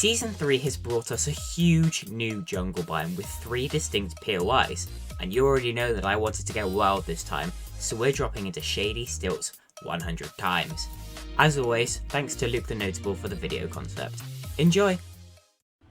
Season 3 has brought us a huge new jungle biome with 3 distinct POIs, and you already know that I wanted to get wild this time, so we're dropping into Shady Stilts 100 times. As always, thanks to Luke the Notable for the video concept. Enjoy!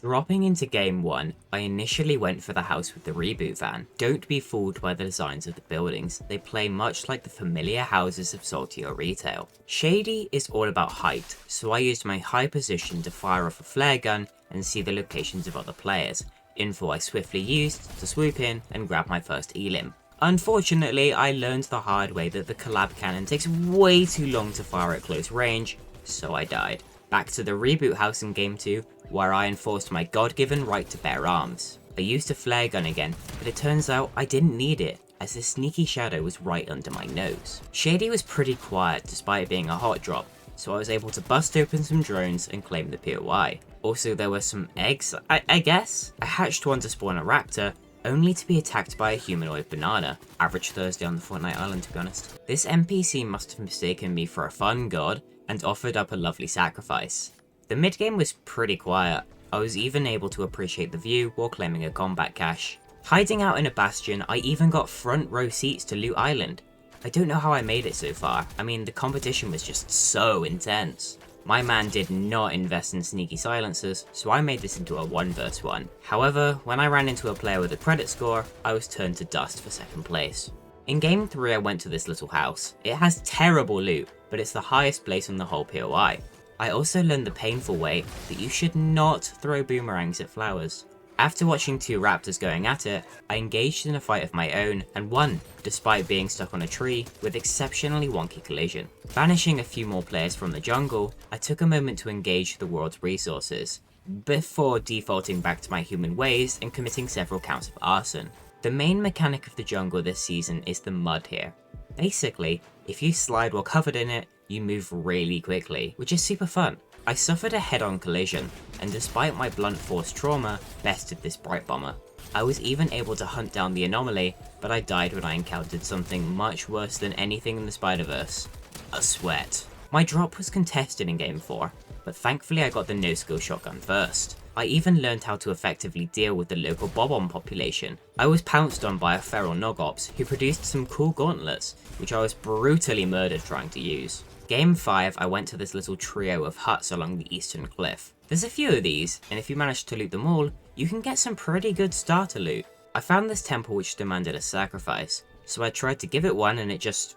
Dropping into Game 1, I initially went for the house with the reboot van. Don't be fooled by the designs of the buildings, they play much like the familiar houses of Saltier retail. Shady is all about height, so I used my high position to fire off a flare gun and see the locations of other players, info I swiftly used to swoop in and grab my first elim. Unfortunately, I learned the hard way that the collab cannon takes way too long to fire at close range, so I died. Back to the reboot house in Game 2, where I enforced my god-given right to bear arms. I used a flare gun again, but it turns out I didn't need it, as the sneaky shadow was right under my nose. Shady was pretty quiet despite being a hot drop, so I was able to bust open some drones and claim the POI. Also, there were some eggs, I guess? I hatched one to spawn a raptor, only to be attacked by a humanoid banana. Average Thursday on the Fortnite island, to be honest. This NPC must have mistaken me for a fun god, and offered up a lovely sacrifice. The mid-game was pretty quiet. I was even able to appreciate the view while claiming a combat cache. Hiding out in a bastion, I even got front row seats to Loot Island. I don't know how I made it so far. I mean, the competition was just so intense. My man did not invest in sneaky silencers, so I made this into a 1 vs 1. However, when I ran into a player with a credit score, I was turned to dust for second place. In Game 3 I went to this little house. It has terrible loot, but it's the highest place on the whole POI. I also learned the painful way that you should not throw boomerangs at flowers. After watching 2 raptors going at it, I engaged in a fight of my own and won, despite being stuck on a tree with exceptionally wonky collision. Banishing a few more players from the jungle, I took a moment to engage the world's resources, before defaulting back to my human ways and committing several counts of arson. The main mechanic of the jungle this season is the mud here. Basically, if you slide while covered in it, you move really quickly, which is super fun. I suffered a head-on collision, and despite my blunt force trauma, bested this bright bomber. I was even able to hunt down the anomaly, but I died when I encountered something much worse than anything in the Spider-Verse. A sweat. My drop was contested in Game 4, but thankfully I got the no-skill shotgun first. I even learned how to effectively deal with the local bob-omb population. I was pounced on by a feral Nogops who produced some cool gauntlets, which I was brutally murdered trying to use. Game 5 I went to this little trio of huts along the eastern cliff. There's a few of these, and if you manage to loot them all, you can get some pretty good starter loot. I found this temple which demanded a sacrifice, so I tried to give it one and it just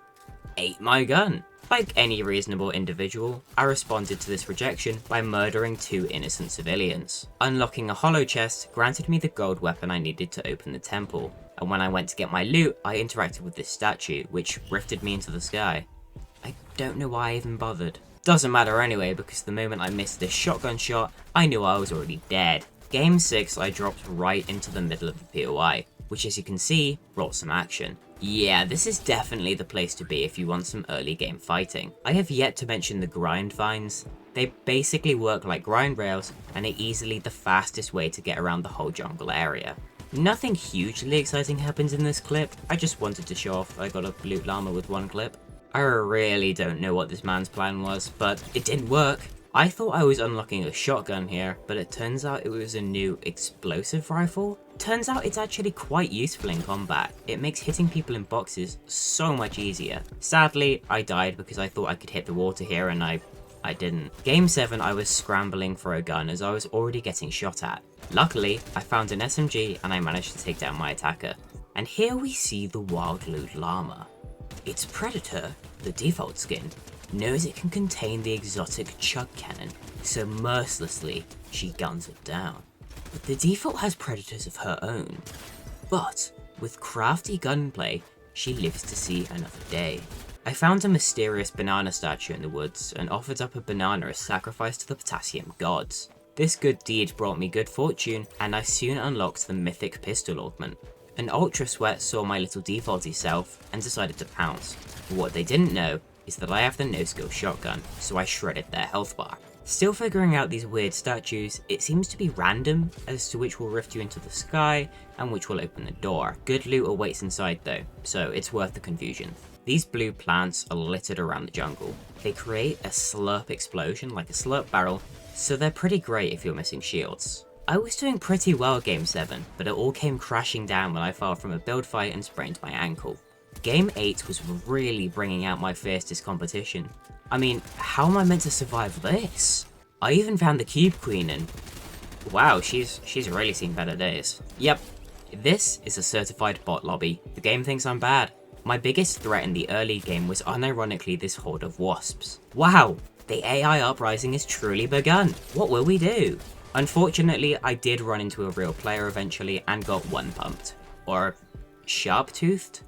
ate my gun. Like any reasonable individual, I responded to this rejection by murdering 2 innocent civilians. Unlocking a hollow chest granted me the gold weapon I needed to open the temple, and when I went to get my loot, I interacted with this statue, which rifted me into the sky. I don't know why I even bothered. Doesn't matter anyway, because the moment I missed this shotgun shot, I knew I was already dead. Game 6 I dropped right into the middle of the POI, which as you can see, brought some action. Yeah, this is definitely the place to be if you want some early game fighting. I have yet to mention the grind vines. They basically work like grind rails and are easily the fastest way to get around the whole jungle area. Nothing hugely exciting happens in this clip, I just wanted to show off I got a loot llama with 1 clip. I really don't know what this man's plan was, but it didn't work. I thought I was unlocking a shotgun here, but it turns out it was a new explosive rifle. Turns out it's actually quite useful in combat. It makes hitting people in boxes so much easier. Sadly, I died because I thought I could hit the water here and I didn't. Game 7 I was scrambling for a gun as I was already getting shot at. Luckily, I found an SMG and I managed to take down my attacker. And here we see the wild loot llama. Its predator, the default skin, knows it can contain the exotic chug cannon, so mercilessly she guns it down. But the default has predators of her own. But with crafty gunplay, she lives to see another day. I found a mysterious banana statue in the woods and offered up a banana as sacrifice to the potassium gods. This good deed brought me good fortune, and I soon unlocked the mythic pistol augment. An Ultra Sweat saw my little defaulty self and decided to pounce. But what they didn't know is that I have the no-skill shotgun, so I shredded their health bar. Still figuring out these weird statues, it seems to be random as to which will rift you into the sky and which will open the door. Good loot awaits inside though, so it's worth the confusion. These blue plants are littered around the jungle. They create a slurp explosion like a slurp barrel, so they're pretty great if you're missing shields. I was doing pretty well game 7, but it all came crashing down when I fell from a build fight and sprained my ankle. Game 8 was really bringing out my fiercest competition. I mean, how am I meant to survive this? I even found the Cube Queen and wow, she's really seen better days. Yep, this is a certified bot lobby. The game thinks I'm bad. My biggest threat in the early game was unironically this horde of wasps. Wow, the AI uprising has truly begun. What will we do? Unfortunately, I did run into a real player eventually and got one pumped. Or sharp-toothed?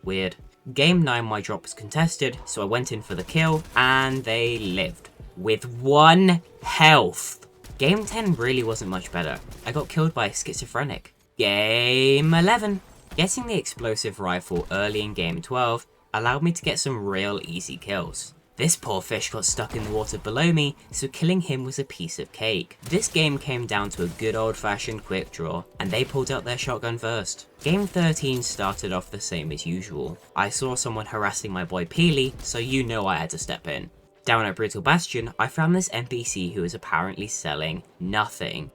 Weird. Game 9 my drop was contested, so I went in for the kill, and they lived. With 1 health. Game 10 really wasn't much better. I got killed by a schizophrenic. Game 11. Getting the explosive rifle early in game 12 allowed me to get some real easy kills. This poor fish got stuck in the water below me, so killing him was a piece of cake. This game came down to a good old-fashioned quick draw, and they pulled out their shotgun first. Game 13 started off the same as usual. I saw someone harassing my boy Peely, so you know I had to step in. Down at Brutal Bastion, I found this NPC who was apparently selling nothing.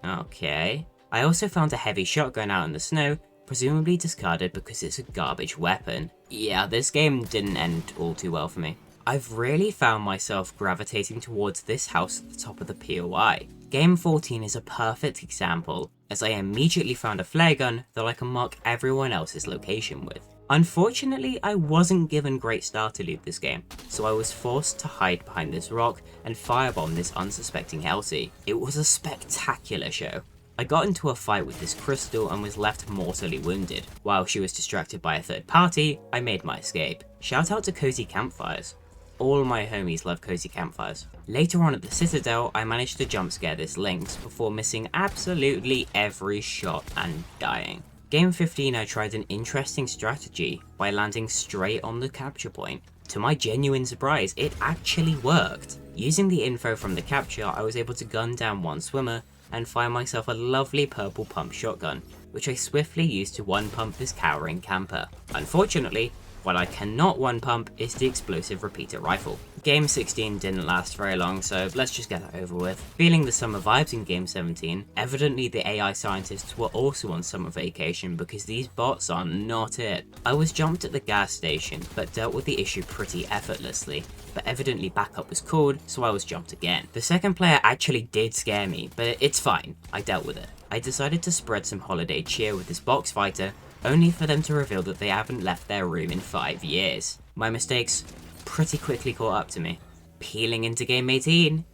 Okay. I also found a heavy shotgun out in the snow, presumably discarded because it's a garbage weapon. Yeah, this game didn't end all too well for me. I've really found myself gravitating towards this house at the top of the POI. Game 14 is a perfect example, as I immediately found a flare gun that I can mark everyone else's location with. Unfortunately, I wasn't given great starter loot this game, so I was forced to hide behind this rock and firebomb this unsuspecting Elsie. It was a spectacular show. I got into a fight with this crystal and was left mortally wounded. While she was distracted by a third party, I made my escape. Shout out to Cozy Campfires. All my homies love cozy campfires. Later on at the Citadel, I managed to jump scare this Lynx before missing absolutely every shot and dying. Game 15 I tried an interesting strategy by landing straight on the capture point. To my genuine surprise, it actually worked. Using the info from the capture, I was able to gun down one swimmer and find myself a lovely purple pump shotgun, which I swiftly used to one pump this cowering camper. Unfortunately, what I cannot one pump is the explosive repeater rifle. Game 16 didn't last very long, so let's just get that over with. Feeling the summer vibes in Game 17, evidently the AI scientists were also on summer vacation because these bots are not it. I was jumped at the gas station, but dealt with the issue pretty effortlessly, but evidently backup was called, so I was jumped again. The second player actually did scare me, but it's fine, I dealt with it. I decided to spread some holiday cheer with this box fighter, only for them to reveal that they haven't left their room in 5 years. My mistakes pretty quickly caught up to me. Peeling into game 18.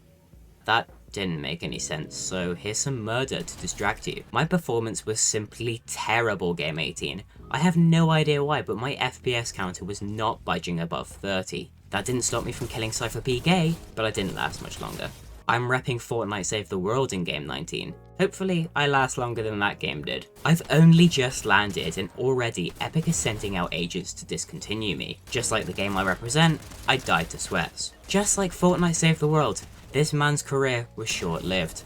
That didn't make any sense, so here's some murder to distract you. My performance was simply terrible game 18. I have no idea why, but my FPS counter was not budging above 30. That didn't stop me from killing Cypher PK, but I didn't last much longer. I'm repping Fortnite Save the World in game 19. Hopefully, I last longer than that game did. I've only just landed and already Epic is sending out agents to discontinue me. Just like the game I represent, I died to sweats. Just like Fortnite Save the World, this man's career was short-lived.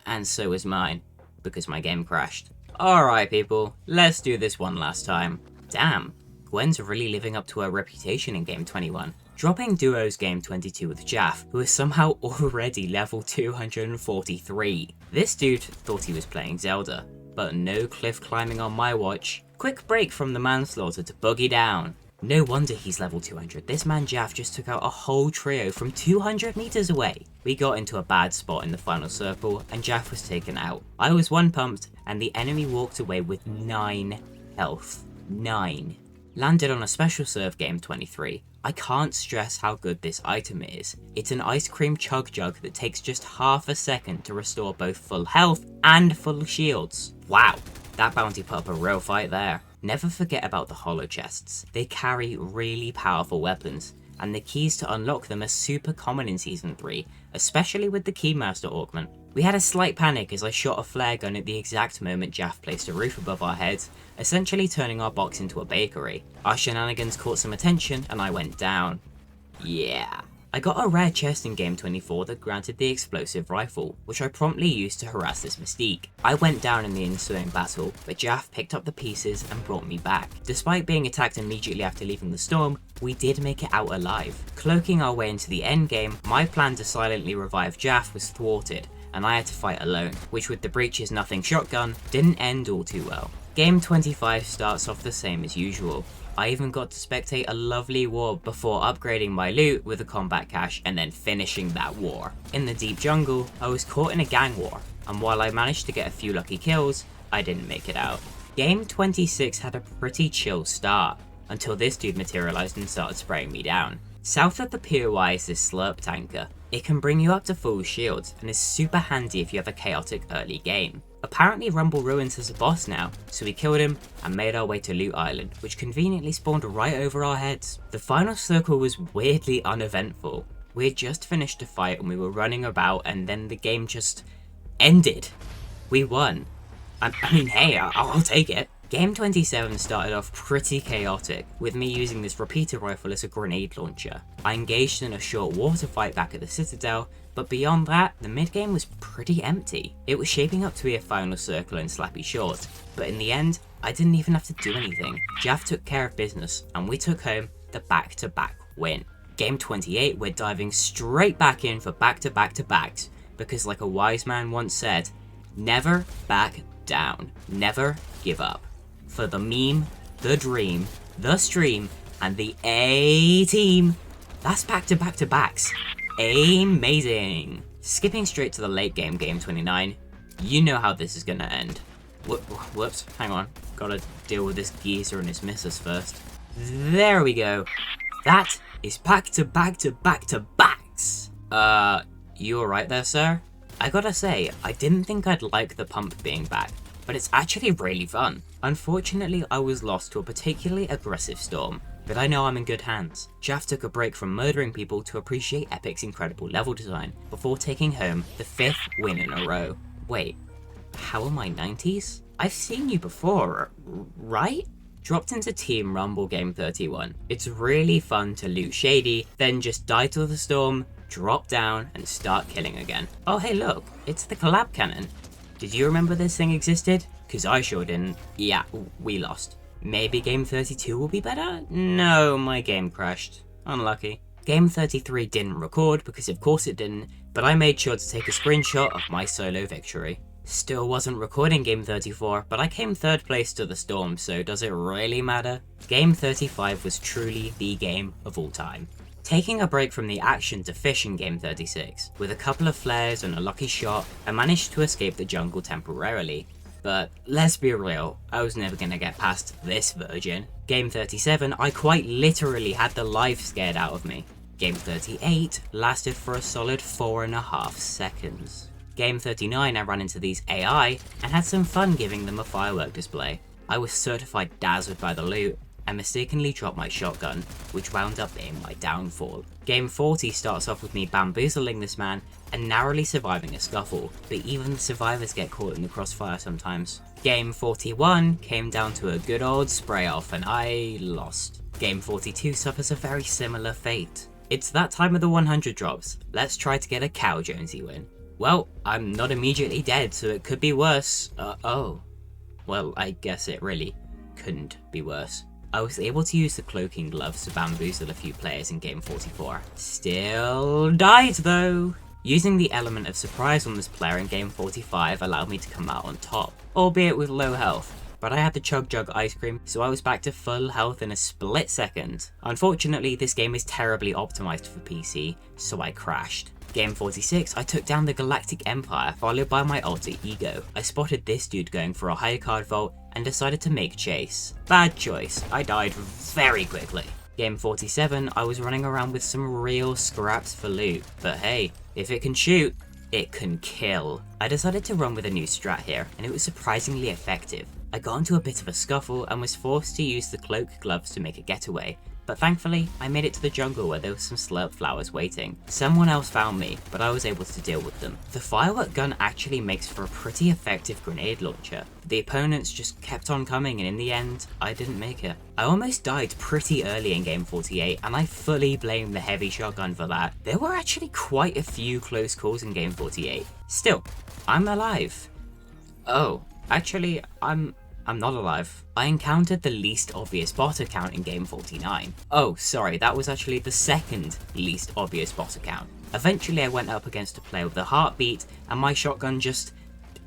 And so was mine, because my game crashed. Alright people, let's do this one last time. Damn, Gwen's really living up to her reputation in game 21. Dropping duos game 22 with Jaff, who is somehow already level 243. This dude thought he was playing Zelda, but no cliff climbing on my watch. Quick break from the manslaughter to boogie down. No wonder he's level 200, this man Jaff just took out a whole trio from 200 meters away. We got into a bad spot in the final circle and Jaff was taken out. I was one pumped and the enemy walked away with 9 health. 9. Landed on a special serve game 23. I can't stress how good this item is. It's an ice cream chug jug that takes just half a second to restore both full health and full shields. Wow, that bounty put up a real fight there. Never forget about the holo chests. They carry really powerful weapons, and the keys to unlock them are super common in Season 3, especially with the Keymaster augment. We had a slight panic as I shot a flare gun at the exact moment Jaff placed a roof above our heads, essentially turning our box into a bakery. Our shenanigans caught some attention and I went down. Yeah. I got a rare chest in game 24 that granted the explosive rifle, which I promptly used to harass this Mystique. I went down in the ensuing battle, but Jaff picked up the pieces and brought me back. Despite being attacked immediately after leaving the storm, we did make it out alive. Cloaking our way into the endgame, my plan to silently revive Jaff was thwarted, and I had to fight alone, which with the Breach's nothing shotgun, didn't end all too well. Game 25 starts off the same as usual. I even got to spectate a lovely war before upgrading my loot with a combat cache and then finishing that war. In the deep jungle, I was caught in a gang war, and while I managed to get a few lucky kills, I didn't make it out. Game 26 had a pretty chill start, until this dude materialized and started spraying me down. South of the POI is this slurp tanker. It can bring you up to full shields and is super handy if you have a chaotic early game. Apparently Rumble Ruins has a boss now, so we killed him and made our way to Loot Island, which conveniently spawned right over our heads. The final circle was weirdly uneventful. We had just finished a fight and we were running about and then the game just ended. We won. I mean, hey, I'll take it. Game 27 started off pretty chaotic, with me using this repeater rifle as a grenade launcher. I engaged in a short water fight back at the Citadel, but beyond that, the mid-game was pretty empty. It was shaping up to be a final circle and slappy short, but in the end, I didn't even have to do anything. Jaff took care of business, and we took home the back-to-back win. Game 28, we're diving straight back in for back-to-back-to-backs, because like a wise man once said, never back down, never give up. For the meme, the dream, the stream, and the A-team, that's back-to-back-to-backs. Amazing. Skipping straight to the late game, game 29, you know how this is gonna end. Whoops, hang on, gotta deal with this geezer and his missus first. There we go. That is back-to-back-to-back-to-backs. You alright there, sir? I gotta say, I didn't think I'd like the pump being back, but it's actually really fun. Unfortunately, I was lost to a particularly aggressive storm, but I know I'm in good hands. Jaff took a break from murdering people to appreciate Epic's incredible level design, before taking home the 5th win in a row. Wait, how am I 90s? I've seen you before, right? Dropped into Team Rumble game 31. It's really fun to loot Shady, then just die to the storm, drop down, and start killing again. Oh hey look, it's the collab cannon. Did you remember this thing existed? Cause I sure didn't. Yeah, we lost. Maybe game 32 will be better? No, my game crashed. Unlucky. Game 33 didn't record because of course it didn't, but I made sure to take a screenshot of my solo victory. Still wasn't recording game 34, but I came 3rd place to the storm, so does it really matter? Game 35 was truly the game of all time. Taking a break from the action to fish in game 36, with a couple of flares and a lucky shot, I managed to escape the jungle temporarily. But let's be real, I was never gonna get past this virgin. Game 37, I quite literally had the life scared out of me. Game 38 lasted for a solid 4.5 seconds. Game 39, I ran into these AI and had some fun giving them a firework display. I was certified dazzled by the loot, and mistakenly dropped my shotgun, which wound up being my downfall. Game 40 starts off with me bamboozling this man and narrowly surviving a scuffle, but even the survivors get caught in the crossfire sometimes. Game 41 came down to a good old spray off and I lost. Game 42 suffers a very similar fate. It's that time of the 100 drops, let's try to get a Cow Jonesy win. Well, I'm not immediately dead, so it could be worse. Oh. Well, I guess it really couldn't be worse. I was able to use the cloaking gloves to bamboozle a few players in game 44. Still died though! Using the element of surprise on this player in game 45 allowed me to come out on top, albeit with low health. But I had the Chug Jug ice cream, so I was back to full health in a split second. Unfortunately, this game is terribly optimized for PC, so I crashed. Game 46, I took down the Galactic Empire, followed by my alter ego. I spotted this dude going for a high card vault and decided to make chase. Bad choice, I died very quickly. Game 47, I was running around with some real scraps for loot, but hey, if it can shoot, it can kill. I decided to run with a new strat here, and it was surprisingly effective. I got into a bit of a scuffle and was forced to use the cloak gloves to make a getaway, but thankfully I made it to the jungle where there were some slurp flowers waiting. Someone else found me, but I was able to deal with them. The firework gun actually makes for a pretty effective grenade launcher. The opponents just kept on coming, and in the end, I didn't make it. I almost died pretty early in game 48, and I fully blame the heavy shotgun for that. There were actually quite a few close calls in game 48. Still, I'm alive. Oh, actually, I'm not alive. I encountered the least obvious bot account in game 49. Oh, sorry, that was actually the second least obvious bot account. Eventually I went up against a player with a heartbeat, and my shotgun just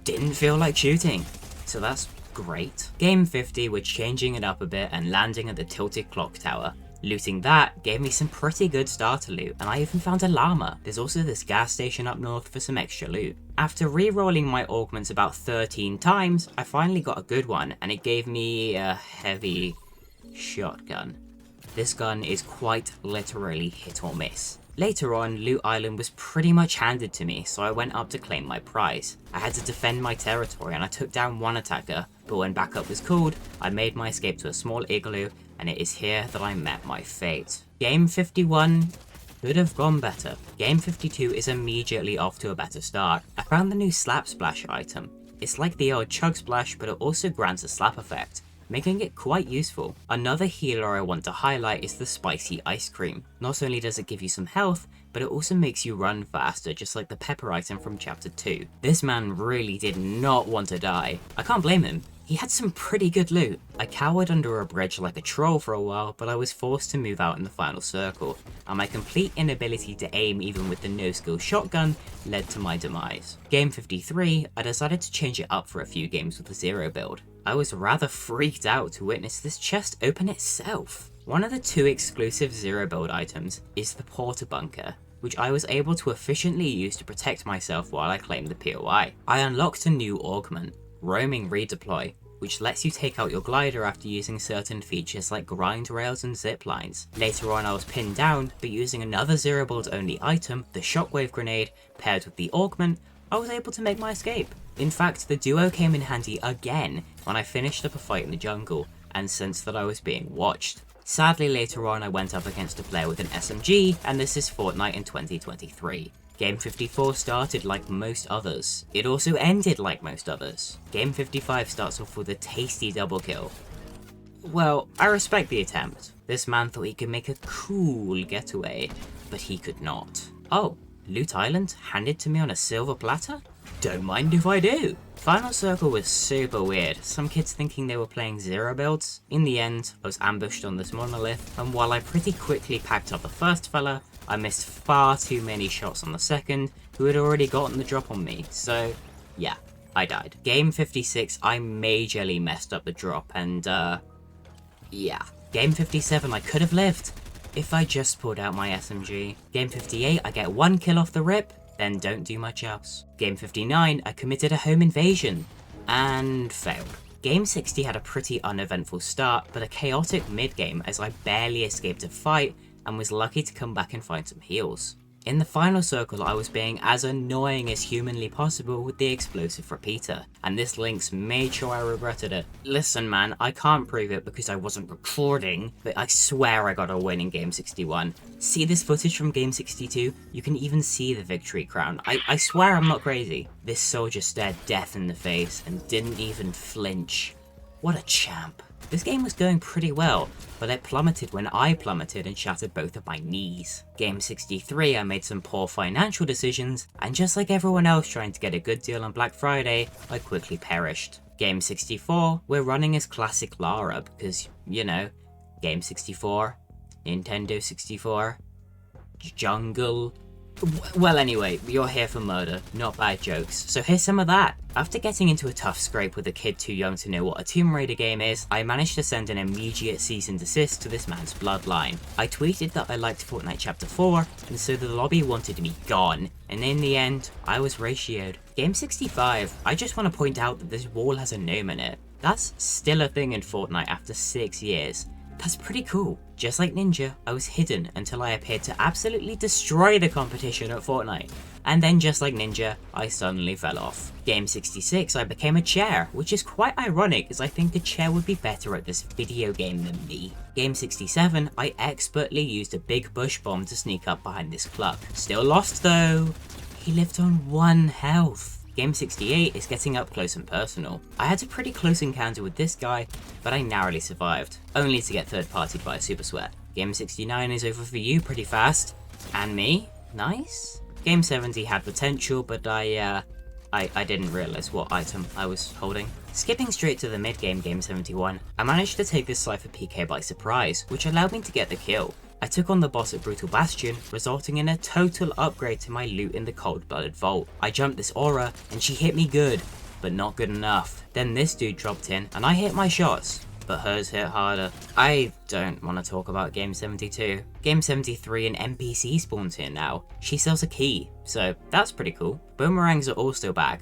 didn't feel like shooting. So that's great. Game 50, we're changing it up a bit and landing at the tilted clock tower. Looting that gave me some pretty good starter loot, and I even found a llama. There's also this gas station up north for some extra loot. After re-rolling my augments about 13 times, I finally got a good one, and it gave me a heavy shotgun. This gun is quite literally hit or miss. Later on, Loot Island was pretty much handed to me, so I went up to claim my prize. I had to defend my territory and I took down one attacker, but when backup was called, I made my escape to a small igloo, and it is here that I met my fate. Game 51 could have gone better. Game 52 is immediately off to a better start. I found the new Slap Splash item. It's like the old Chug Splash, but it also grants a slap effect, making it quite useful. Another healer I want to highlight is the Spicy Ice Cream. Not only does it give you some health, but it also makes you run faster, just like the pepper item from chapter 2. This man really did not want to die. I can't blame him. He had some pretty good loot. I cowered under a bridge like a troll for a while, but I was forced to move out in the final circle, and my complete inability to aim even with the no-skill shotgun led to my demise. Game 53, I decided to change it up for a few games with the zero build. I was rather freaked out to witness this chest open itself. One of the 2 exclusive zero build items is the Porter Bunker, which I was able to efficiently use to protect myself while I claimed the POI. I unlocked a new augment, Roaming Redeploy, which lets you take out your glider after using certain features like grind rails and zip lines. Later on I was pinned down, but using another zero build only item, the Shockwave Grenade, paired with the augment, I was able to make my escape. In fact, the duo came in handy again when I finished up a fight in the jungle and sensed that I was being watched. Sadly, later on I went up against a player with an SMG, and this is Fortnite in 2023. Game 54 started like most others. It also ended like most others. Game 55 starts off with a tasty double kill. Well, I respect the attempt. This man thought he could make a cool getaway, but he could not. Oh, Loot Island handed to me on a silver platter? Don't mind if I do. Final circle was super weird, some kids thinking they were playing zero builds. In the end, I was ambushed on this monolith, and while I pretty quickly packed up the first fella, I missed far too many shots on the second, who had already gotten the drop on me, so yeah, I died. Game 56, I majorly messed up the drop, and yeah. Game 57, I could have lived if I just pulled out my SMG. Game 58, I get 1 kill off the rip, then don't do much else. Game 59, I committed a home invasion, and failed. Game 60 had a pretty uneventful start, but a chaotic mid-game as I barely escaped a fight, and was lucky to come back and find some heals. In the final circle, I was being as annoying as humanly possible with the explosive repeater, and this Lynx made sure I regretted it. Listen man, I can't prove it because I wasn't recording, but I swear I got a win in Game 61. See this footage from Game 62? You can even see the victory crown. I swear I'm not crazy. This soldier stared death in the face and didn't even flinch. What a champ. This game was going pretty well, but it plummeted when I plummeted and shattered both of my knees. Game 63, I made some poor financial decisions, and just like everyone else trying to get a good deal on Black Friday, I quickly perished. Game 64, we're running as classic Lara because, you know, Game 64, Nintendo 64, jungle. Well anyway, you're here for murder, not bad jokes, so here's some of that. After getting into a tough scrape with a kid too young to know what a Tomb Raider game is, I managed to send an immediate cease and desist to this man's bloodline. I tweeted that I liked Fortnite Chapter 4, and so the lobby wanted me gone, and in the end, I was ratioed. Game 65, I just want to point out that this wall has a gnome in it. That's still a thing in Fortnite after 6 years. That's pretty cool. Just like Ninja, I was hidden until I appeared to absolutely destroy the competition at Fortnite. and then just like Ninja, I suddenly fell off. Game 66, I became a chair, which is quite ironic as I think a chair would be better at this video game than me. Game 67, I expertly used a big bush bomb to sneak up behind this club. Still lost though. He lived on 1 health. Game 68 is getting up close and personal. I had a pretty close encounter with this guy, but I narrowly survived, only to get third-partied by a super sweat. Game 69 is over for you pretty fast. And me? Nice. Game 70 had potential, but I didn't realize what item I was holding. Skipping straight to the mid-game, Game 71, I managed to take this Cypher PK by surprise, which allowed me to get the kill. I took on the boss at Brutal Bastion, resulting in a total upgrade to my loot in the Cold-Blooded Vault. I jumped this aura, and she hit me good, but not good enough. Then this dude dropped in, and I hit my shots, but hers hit harder. I don't want to talk about Game 72. Game 73, an NPC spawns here now. She sells a key, so that's pretty cool. Boomerangs are also back.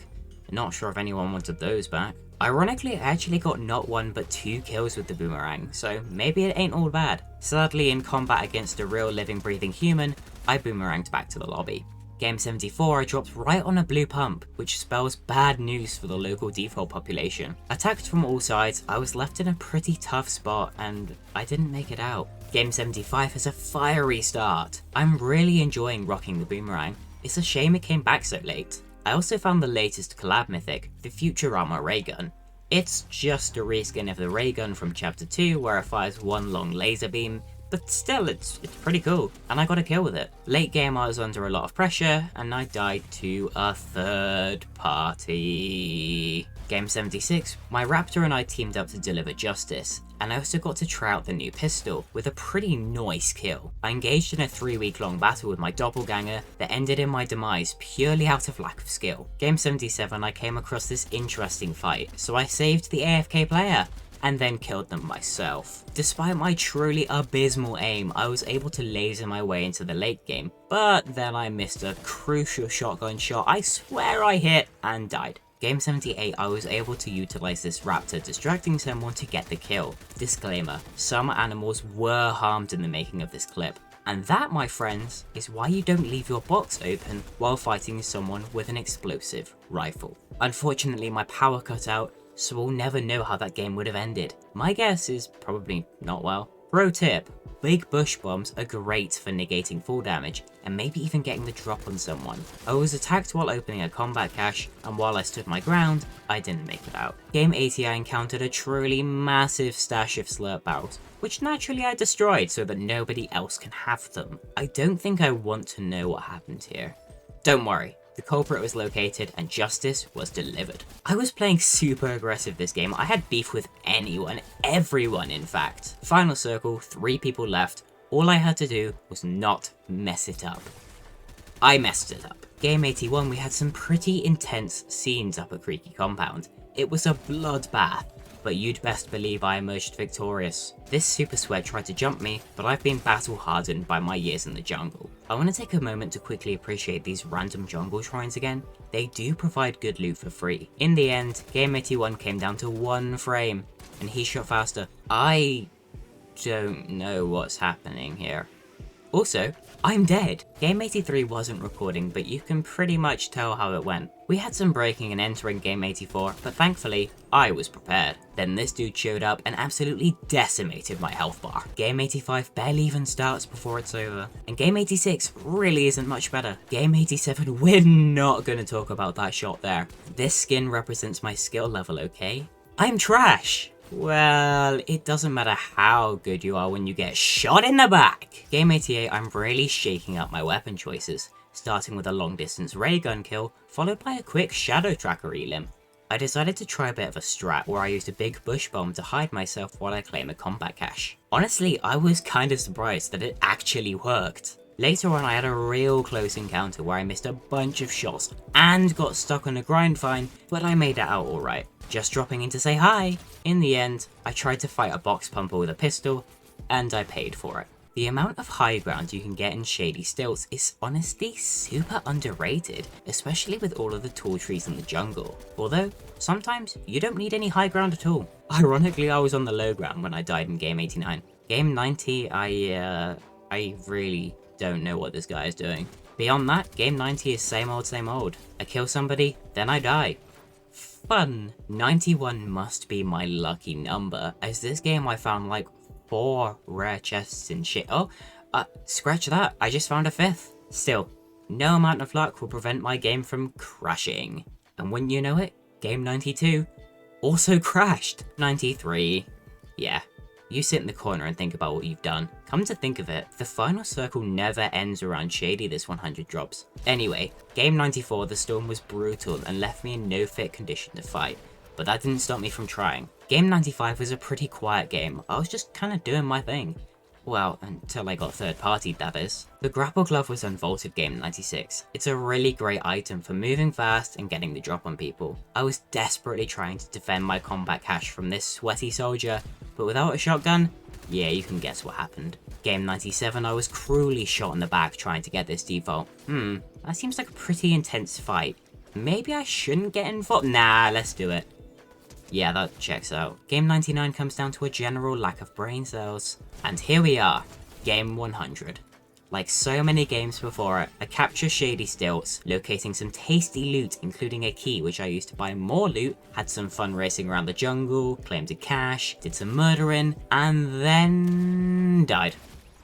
Not sure if anyone wanted those back. Ironically, I actually got not 1 but 2 kills with the boomerang, so maybe it ain't all bad. Sadly, in combat against a real living breathing human, I boomeranged back to the lobby. Game 74, I dropped right on a blue pump, which spells bad news for the local default population. Attacked from all sides, I was left in a pretty tough spot and I didn't make it out. Game 75 has a fiery start. I'm really enjoying rocking the boomerang. It's a shame it came back so late. I also found the latest collab mythic, the Futurama ray gun. It's just a reskin of the ray gun from chapter 2 where it fires 1 long laser beam, but still it's pretty cool, and I got a kill with it. Late game I was under a lot of pressure, and I died to a third party. Game 76, my Raptor and I teamed up to deliver justice, and I also got to try out the new pistol with a pretty nice kill. I engaged in a 3-week-long battle with my doppelganger that ended in my demise purely out of lack of skill. Game 77, I came across this interesting fight, so I saved the AFK player, and then killed them myself. Despite my truly abysmal aim, I was able to laser my way into the late game, but then I missed a crucial shotgun shot I swear I hit and died. Game 78, I was able to utilize this raptor distracting someone to get the kill. Disclaimer, some animals were harmed in the making of this clip. And that, my friends, is why you don't leave your box open while fighting someone with an explosive rifle. Unfortunately, my power cut out, so we'll never know how that game would have ended. My guess is probably not well. Pro tip, big bush bombs are great for negating fall damage and maybe even getting the drop on someone. I was attacked while opening a combat cache, and while I stood my ground, I didn't make it out. Game 80, I encountered a truly massive stash of slurp barrels, which naturally I destroyed so that nobody else can have them. I don't think I want to know what happened here. Don't worry. The culprit was located and justice was delivered. I was playing super aggressive this game. I had beef with anyone, everyone in fact. Final circle, 3 people left. All I had to do was not mess it up. I messed it up. Game 81, we had some pretty intense scenes up at Creaky Compound. It was a bloodbath, but you'd best believe I emerged victorious. This super sweat tried to jump me, but I've been battle hardened by my years in the jungle. I want to take a moment to quickly appreciate these random jungle shrines again. They do provide good loot for free. In the end, Game 81 came down to 1 frame, and he shot faster. I don't know what's happening here. Also, I'm dead. Game 83 wasn't recording, but you can pretty much tell how it went. We had some breaking and entering Game 84, but thankfully, I was prepared. Then this dude showed up and absolutely decimated my health bar. Game 85 barely even starts before it's over. And Game 86 really isn't much better. Game 87, we're not going to talk about that shot there. This skin represents my skill level, okay? I'm trash! Well, it doesn't matter how good you are when you get shot in the back. Game 88, I'm really shaking up my weapon choices, starting with a long distance ray gun kill, followed by a quick shadow tracker elim. I decided to try a bit of a strat where I used a big bush bomb to hide myself while I claim a combat cache. Honestly, I was kinda surprised that it actually worked. Later on, I had a real close encounter where I missed a bunch of shots and got stuck on a grind vine, but I made it out alright. Just dropping in to say hi. In the end, I tried to fight a box pumper with a pistol, and I paid for it. The amount of high ground you can get in Shady Stilts is honestly super underrated, especially with all of the tall trees in the jungle. Although, sometimes you don't need any high ground at all. Ironically, I was on the low ground when I died in Game 89. Game 90, I really don't know what this guy is doing. Beyond that, game 90 is same old same old. I kill somebody, then I die. Fun. 91 must be my lucky number, as this game I found like 4 rare chests and shit. Oh, scratch that, I just found a 5th. Still, no amount of luck will prevent my game from crashing. And wouldn't you know it, game 92 also crashed. 93, yeah. You sit in the corner and think about what you've done. Come to think of it, the final circle never ends around Shady this 100 drops. Anyway, game 94 the storm was brutal and left me in no fit condition to fight, but that didn't stop me from trying. Game 95 was a pretty quiet game, I was just kinda doing my thing. Well, until I got third partied, that is. The grapple glove was unvaulted game 96. It's a really great item for moving fast and getting the drop on people. I was desperately trying to defend my combat cache from this sweaty soldier, but without a shotgun, yeah, you can guess what happened. Game 97, I was cruelly shot in the back trying to get this default. That seems like a pretty intense fight. Maybe I shouldn't get involved? Nah, let's do it. Yeah, that checks out. Game 99 comes down to a general lack of brain cells. And here we are, game 100. Like so many games before it, I capture Shady Stilts, locating some tasty loot including a key which I used to buy more loot, had some fun racing around the jungle, claimed a cache, did some murdering, and then died.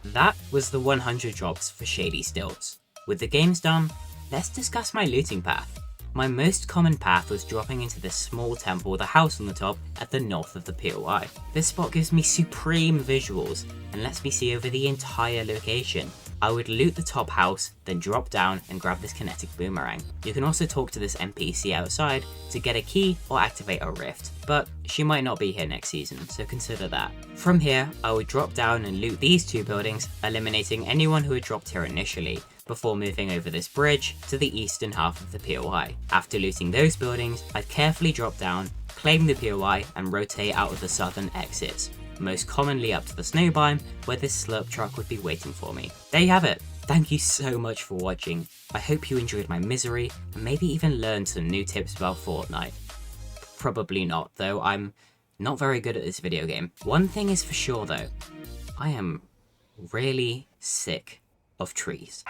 That was the 100 drops for Shady Stilts. With the games done, let's discuss my looting path. My most common path was dropping into this small temple with a house on the top at the north of the POI. This spot gives me supreme visuals and lets me see over the entire location. I would loot the top house, then drop down and grab this kinetic boomerang. You can also talk to this NPC outside to get a key or activate a rift, but she might not be here next season, so consider that. From here, I would drop down and loot these 2 buildings, eliminating anyone who had dropped here initially, before moving over this bridge to the eastern half of the POI. After looting those buildings, I'd carefully drop down, claim the POI and rotate out of the southern exits, most commonly up to the snow biome where this slurp truck would be waiting for me. There you have it. Thank you so much for watching. I hope you enjoyed my misery and maybe even learned some new tips about Fortnite. Probably not, though I'm not very good at this video game. One thing is for sure though, I am really sick of trees.